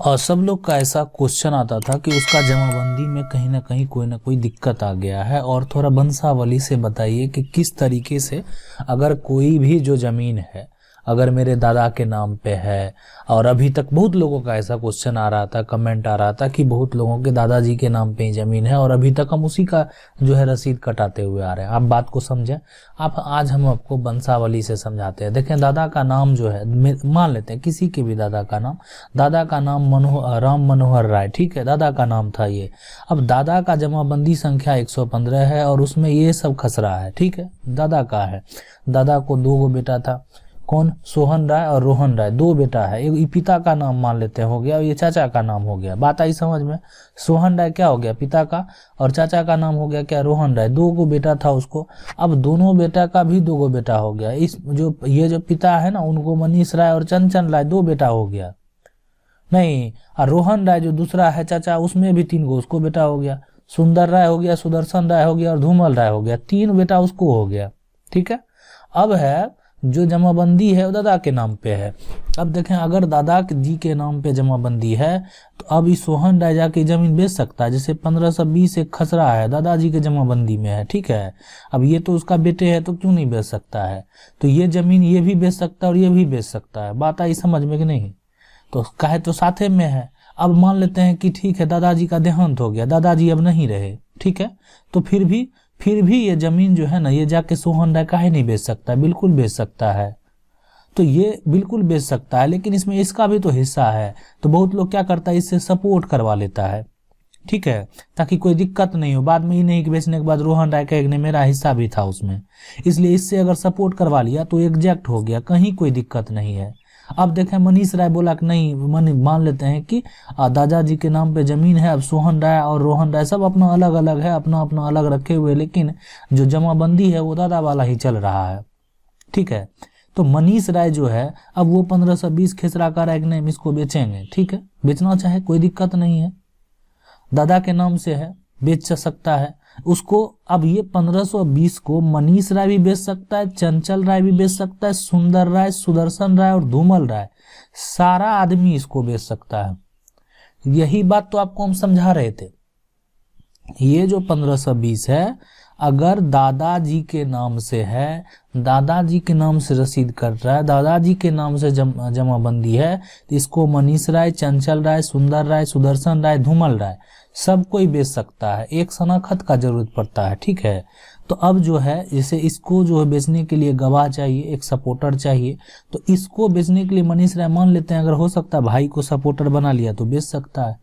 और सब लोग का ऐसा क्वेश्चन आता था कि उसका जमाबंदी में कहीं ना कोई दिक्कत आ गया है, और थोड़ा वंशावली से बताइए कि किस तरीके से अगर कोई भी जो ज़मीन है अगर मेरे दादा के नाम पे है। और अभी तक बहुत लोगों का ऐसा क्वेश्चन आ रहा था, कमेंट आ रहा था कि बहुत लोगों के दादाजी के नाम पे ही ज़मीन है और अभी तक हम उसी का जो है रसीद कटाते हुए आ रहे हैं। आप बात को समझें। आज हम आपको वंशावली से समझाते हैं। देखें, दादा का नाम जो है, मान लेते हैं किसी के भी दादा का नाम राम मनोहर राय, ठीक है, दादा का नाम था ये। अब दादा का जमाबंदी संख्या 115 है और उसमें ये सब खसरा है, ठीक है, दादा का है। दादा को 2 बेटा था, कौन? सोहन राय और रोहन राय, 2 बेटा है। एक पिता का नाम मान लेते हैं हो गया, और ये चाचा का नाम हो गया। बात आई समझ में? सोहन राय क्या हो गया? पिता का, और चाचा का नाम हो गया क्या? रोहन राय। 2 बेटा था उसको। अब दोनों बेटा का भी 2 बेटा हो गया। ये जो पिता है ना, उनको मनीष राय और चंचन राय 2 बेटा हो गया। नहीं, और रोहन राय जो दूसरा है चाचा, उसमें भी 3 उसको बेटा हो गया। सुंदर राय हो गया, सुदर्शन राय हो गया और धूमल राय हो गया। 3 बेटा उसको हो गया, ठीक है। अब है जो जमाबंदी है वो दादा के नाम पे है। अब देखें, अगर दादा जी के नाम पे जमाबंदी है तो अब इस सोहन राय जाके जमीन बेच सकता है। जैसे 1520 एक खसरा है, दादाजी के जमाबंदी में है, ठीक है। अब ये तो उसका बेटे है तो क्यों नहीं बेच सकता है? तो ये जमीन ये भी बेच सकता है और ये भी बेच सकता है। बात आई समझ में कि नहीं? तो कहे तो साथे में है। अब मान लेते हैं कि ठीक है, दादाजी का देहांत हो गया, दादाजी अब नहीं रहे, ठीक है, तो फिर भी ये जमीन जो है ना, ये जाके सोहन राय काहे नहीं बेच सकता? बिल्कुल बेच सकता है। तो ये बिल्कुल बेच सकता है, लेकिन इसमें इसका भी तो हिस्सा है। तो बहुत लोग क्या करता है, इससे सपोर्ट करवा लेता है, ठीक है, ताकि कोई दिक्कत नहीं हो। बाद में ही नहीं कि बेचने के बाद रोहन राय कहेगा नहीं मेरा हिस्सा भी था उसमें, इसलिए इससे अगर सपोर्ट करवा लिया तो एग्जैक्ट हो गया, कहीं कोई दिक्कत नहीं है। अब देखें, मनीष राय बोला कि नहीं, मान लेते हैं कि दादाजी के नाम पे जमीन है। अब सोहन राय और रोहन राय सब अपना अलग अलग है, अपना अपना अलग रखे हुए, लेकिन जो जमाबंदी है वो दादा वाला ही चल रहा है, ठीक है। तो मनीष राय जो है, अब वो 1520 खेसरा का राय नहीं, इसको बेचेंगे, ठीक है, बेचना चाहे कोई दिक्कत नहीं है, दादा के नाम से है, बेच सकता है उसको। अब ये 1520 को मनीष राय भी बेच सकता है, चंचल राय भी बेच सकता है, सुंदर राय, सुदर्शन राय और धूमल राय, सारा आदमी इसको बेच सकता है। यही बात तो आपको हम समझा रहे थे। ये जो 1520 है, अगर दादाजी के नाम से है, दादाजी के नाम से रसीद कट रहा है, दादाजी के नाम से जमाबंदी है, तो इसको मनीष राय, चंचल राय, सुंदर राय, सुदर्शन राय, धूमल राय सब कोई बेच सकता है। एक शनाखत का जरूरत पड़ता है, ठीक है। तो अब जो है, जैसे इसको जो है बेचने के लिए गवाह चाहिए, एक सपोर्टर चाहिए, तो इसको बेचने के लिए मनीष राय मान लेते हैं, अगर हो सकता है भाई को सपोर्टर बना लिया तो बेच सकता है।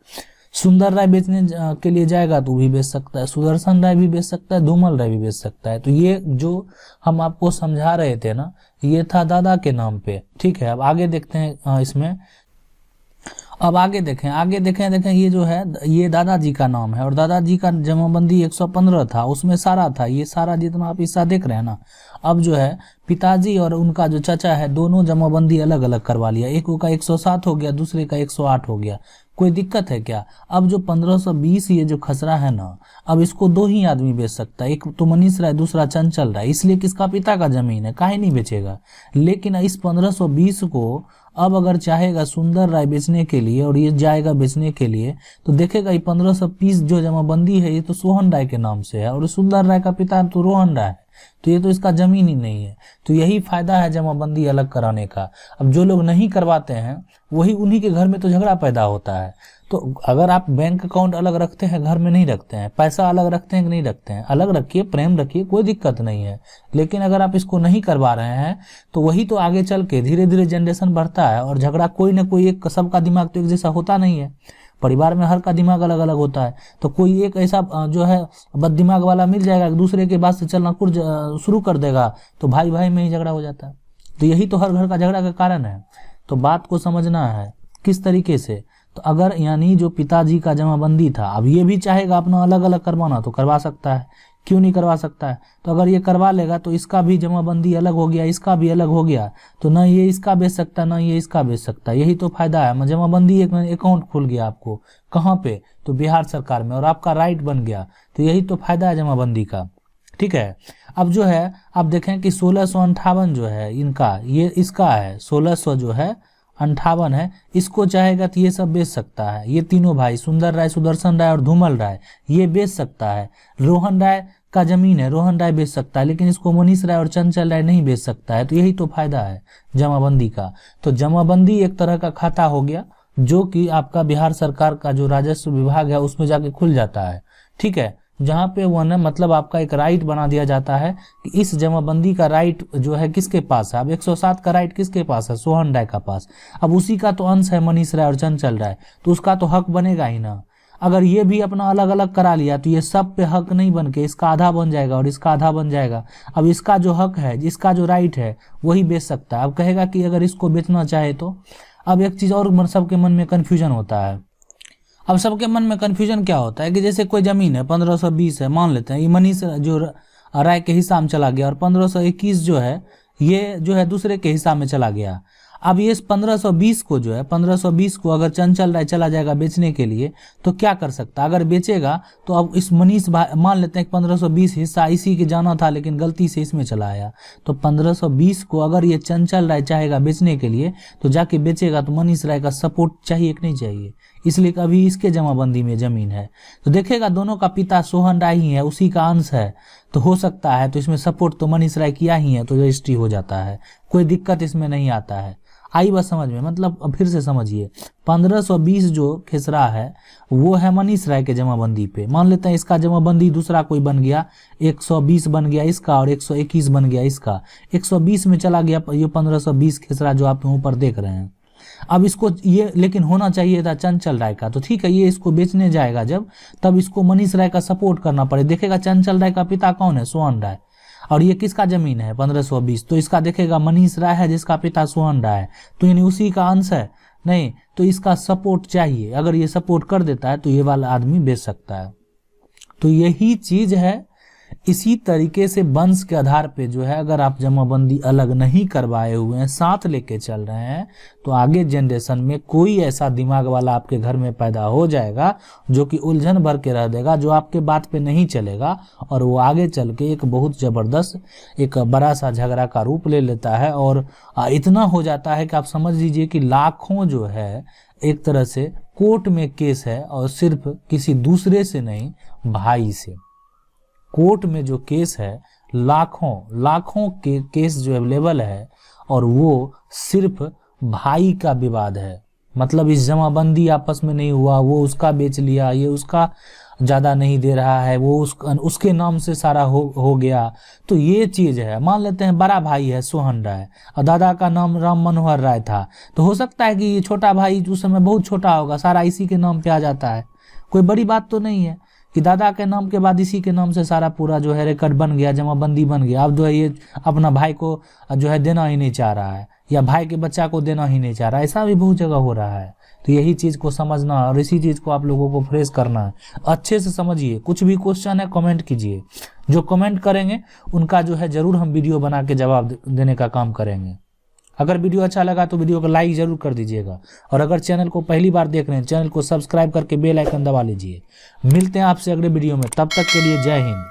सुंदर राय बेचने के लिए जाएगा तो भी बेच सकता है, सुदर्शन राय भी बेच सकता है, धूमल राय भी बेच सकता है। तो ये जो हम आपको समझा रहे थे ना, ये था दादा के नाम पे, ठीक है। अब आगे देखते हैं इसमें। अब आगे देखें ये जो है, ये दादाजी का नाम है और दादाजी का जमाबंदी 115 था, उसमें सारा था, ये सारा जितना आप हिस्सा देख रहे हैं ना। अब जो है पिताजी और उनका जो चाचा है, दोनों जमाबंदी अलग अलग करवा लिया। एक का 107 हो गया, दूसरे का 108 हो गया। कोई दिक्कत है क्या? अब जो 1520 ये जो खसरा है ना, अब इसको 2 ही आदमी बेच सकता है, एक तो मनीष राय, दूसरा चंचल राय, इसलिए किसका पिता का जमीन है, काहे नहीं बेचेगा। लेकिन इस 1520 को अब अगर चाहेगा सुंदर राय बेचने के लिए और ये जाएगा बेचने के लिए, तो देखेगा ये 1520 जो जमाबंदी है ये तो सोहन राय के नाम से है और सुंदर राय का पिता तो रोहन राय है, तो ये तो इसका जमीन ही नहीं है। तो यही फायदा है जमाबंदी अलग कराने का। अब जो लोग नहीं करवाते हैं वही उन्हीं के घर में तो झगड़ा पैदा होता है। तो अगर आप बैंक अकाउंट अलग रखते हैं, घर में नहीं रखते हैं, पैसा अलग रखते हैं कि नहीं रखते हैं, अलग रखिए, प्रेम रखिए, कोई दिक्कत नहीं है। लेकिन अगर आप इसको नहीं करवा रहे हैं तो वही तो आगे चल के धीरे धीरे जनरेशन बढ़ता है और झगड़ा कोई ना कोई एक, सबका दिमाग तो एक जैसा होता नहीं है, परिवार में हर का दिमाग अलग अलग होता है। तो कोई एक ऐसा जो है बद दिमाग वाला मिल जाएगा, दूसरे के बात से चलना शुरू कर देगा, तो भाई भाई में ही झगड़ा हो जाता है। तो यही तो हर घर का झगड़ा का कारण है। तो बात को समझना है किस तरीके से। तो अगर यानी जो पिताजी का जमाबंदी था, अब ये भी चाहेगा अपना अलग अलग करवाना तो करवा सकता है, क्यों नहीं करवा सकता है। तो अगर ये करवा लेगा तो इसका भी जमाबंदी अलग हो गया, इसका भी अलग हो गया, तो ना ये इसका बेच सकता ना ये इसका बेच सकता। यही तो फायदा है। जमाबंदी एक अकाउंट खुल गया आपको, कहाँ पे? तो बिहार सरकार में, और आपका राइट बन गया। तो यही तो फायदा है जमाबंदी का, ठीक है। अब जो है आप देखें कि 1658 जो है इनका, ये इसका है 1600 जो है 58 है, इसको चाहेगा तो ये सब बेच सकता है। ये तीनों भाई सुंदर राय, सुदर्शन राय और धूमल राय, ये बेच सकता है। रोहन राय का जमीन है, रोहन राय बेच सकता है, लेकिन इसको मनीष राय और चंचल राय नहीं बेच सकता है। तो यही तो फायदा है जमाबंदी का। तो जमाबंदी एक तरह का खाता हो गया जो कि आपका बिहार सरकार का जो राजस्व विभाग है उसमें जाके खुल जाता है, ठीक है, जहां पे वो ना मतलब आपका एक राइट बना दिया जाता है कि इस जमाबंदी का राइट जो है किसके पास है। अब 107 का राइट किसके पास है, सोहन राय का पास। अब उसी का तो अंश है मनीष राय और चंचल राय, तो उसका तो हक बनेगा ही ना। अगर ये भी अपना अलग अलग करा लिया तो ये सब पे हक नहीं बन के इसका आधा बन जाएगा और इसका आधा बन जाएगा। अब इसका जो हक है, इसका जो राइट है वही बेच सकता है। अब कहेगा कि अगर इसको बेचना चाहे तो। अब एक चीज और सबके मन में कंफ्यूजन होता है। अब सबके मन में कंफ्यूजन क्या होता है कि जैसे कोई जमीन है 1520 है, मान लेते हैं ये मनीष जो राय के हिसाब में चला गया और 1521 जो है ये जो है दूसरे के हिसाब में चला गया। अब ये 1520 को जो है 1520 को अगर चंचल राय चला जाएगा बेचने के लिए तो क्या कर सकता है, अगर बेचेगा तो अब इस मनीष मान लेते हैं 1520 हिस्सा इसी के जाना था लेकिन गलती से इसमें चला आया, तो 1520 को अगर ये चंचल राय चाहेगा बेचने के लिए तो जाके बेचेगा तो मनीष राय का सपोर्ट चाहिए कि नहीं चाहिए, इसलिए अभी इसके जमाबंदी में जमीन है। तो देखेगा दोनों का पिता सोहन राय ही है, उसी का अंश है, तो हो सकता है तो इसमें सपोर्ट तो मनीष राय किया ही है तो रजिस्ट्री हो जाता है, कोई दिक्कत इसमें नहीं आता है। आई बात समझ में, मतलब फिर से समझिए 1520 जो खेसरा है वो है मनीष राय के जमाबंदी पे। मान लेते हैं इसका जमाबंदी दूसरा कोई बन गया, 120 बन गया इसका और 121 बन गया इसका, 120 में चला गया ये 1520 खेसरा जो आप ऊपर देख रहे हैं। अब इसको ये लेकिन होना चाहिए था चंचल राय का, तो ठीक है ये इसको बेचने जाएगा जब, तब इसको मनीष राय का सपोर्ट करना पड़े। देखेगा चंचल राय का पिता कौन है, सोहन राय, और ये किसका जमीन है 1520, तो इसका देखेगा मनीष राय है जिसका पिता सोहन राय है, तो यानी उसी का अंश है नहीं, तो इसका सपोर्ट चाहिए। अगर ये सपोर्ट कर देता है तो ये वाला आदमी बेच सकता है। तो यही चीज है। इसी तरीके से वंश के आधार पे जो है अगर आप जमाबंदी अलग नहीं करवाए हुए हैं, साथ लेके चल रहे हैं, तो आगे जनरेशन में कोई ऐसा दिमाग वाला आपके घर में पैदा हो जाएगा जो कि उलझन भर के रह देगा, जो आपके बात पे नहीं चलेगा और वो आगे चल के एक बहुत जबरदस्त एक बड़ा सा झगड़ा का रूप ले लेता है। और इतना हो जाता है कि आप समझ लीजिए कि लाखों जो है एक तरह से कोर्ट में केस है, और सिर्फ किसी दूसरे से नहीं, भाई से। कोर्ट में जो केस है लाखों के केस जो अवेलेबल है, और वो सिर्फ भाई का विवाद है। मतलब इस जमाबंदी आपस में नहीं हुआ, वो उसका बेच लिया, ये उसका ज्यादा नहीं दे रहा है, वो उसके नाम से सारा हो गया। तो ये चीज है। मान लेते हैं बड़ा भाई है सोहन राय और दादा का नाम राम मनोहर राय था, तो हो सकता है कि ये छोटा भाई उस समय बहुत छोटा होगा, सारा इसी के नाम पे आ जाता है। कोई बड़ी बात तो नहीं है कि दादा के नाम के बाद इसी के नाम से सारा पूरा जो है रिकॉर्ड बन गया, जमाबंदी बन गया। अब जो है ये अपना भाई को जो है देना ही नहीं चाह रहा है, या भाई के बच्चा को देना ही नहीं चाह रहा है। ऐसा भी बहुत जगह हो रहा है। तो यही चीज को समझना और इसी चीज को आप लोगों को फ्रेश करना है। अच्छे से समझिए। कुछ भी क्वेश्चन है कमेंट कीजिए, जो कमेंट करेंगे उनका जो है जरूर हम वीडियो बना के जवाब देने का काम करेंगे। अगर वीडियो अच्छा लगा तो वीडियो को लाइक जरूर कर दीजिएगा, और अगर चैनल को पहली बार देख रहे हैं चैनल को सब्सक्राइब करके बेल आइकन दबा लीजिए। मिलते हैं आपसे अगले वीडियो में, तब तक के लिए जय हिंद।